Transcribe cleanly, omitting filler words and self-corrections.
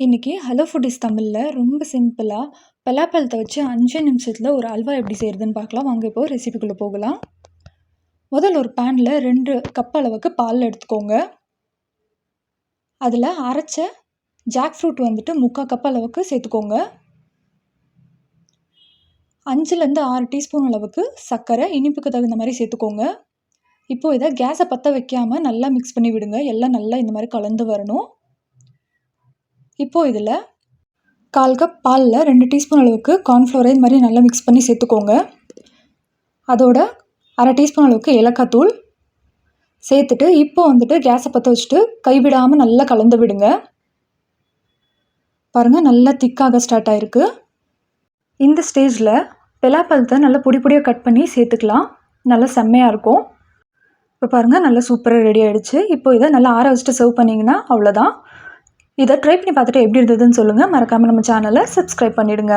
இன்னைக்கு hello foodies தமிழ்ல ரொம்ப சிம்பிளா பலாப்பழத்த வச்சு 5 நிமிஷத்துல ஒரு அல்வா எப்படி செய்யறதுன்னு பார்க்கலாம். வாங்க இப்போ ரெசிபிக்குள்ள போகலாம். முதல்ல ஒரு பேன்ல 2 கப் அளவுக்கு பால் எடுத்துக்கோங்க. அதில் அரைச்ச ஜாக் ஃப்ரூட் வந்துட்டு 3/4 கப் அளவுக்கு சேர்த்துக்கோங்க. 5லேருந்து 6 டீஸ்பூன் அளவுக்கு சர்க்கரை இனிப்புக்கு தகுந்த மாதிரி சேர்த்துக்கோங்க. இப்போ இதை கேஸை பற்ற வைக்காமல் நல்லா மிக்ஸ் பண்ணி விடுங்க. எல்லாம் நல்லா இந்த மாதிரி கலந்து வரணும். இப்போது இதில் 1/4 கப் பாலில் 2 டீஸ்பூன் அளவுக்கு கார்ன்ஃப்ளவரை இது மாதிரி நல்லா மிக்ஸ் பண்ணி சேர்த்துக்கோங்க. அதோட 1/2 டீஸ்பூன் அளவுக்கு ஏலக்காய் தூள் சேர்த்துட்டு இப்போ வந்துட்டு கேஸை பற்ற வச்சுட்டு கைவிடாமல் நல்லா கலந்து விடுங்க. பாருங்கள், நல்லா திக்காக ஸ்டார்ட் ஆகிருக்கு. இந்த ஸ்டேஜில் பலாப்பழத்தை நல்லா பொடி பொடியாக கட் பண்ணி சேர்த்துக்கலாம். நல்லா செம்மையாக இருக்கும். இப்போ பாருங்கள், நல்லா சூப்பராக ரெடி ஆகிடுச்சு. இப்போ இதை நல்லா ஆற வச்சுட்டு சர்வ் பண்ணிங்கன்னா அவ்வளோதான். இதை ட்ரை பண்ணி பார்த்துட்டு எப்படி இருந்ததுன்னு சொல்லுங்கள். மறக்காமல் நம்ம சேனலை சப்ஸ்கிரைப் பண்ணிவிடுங்க.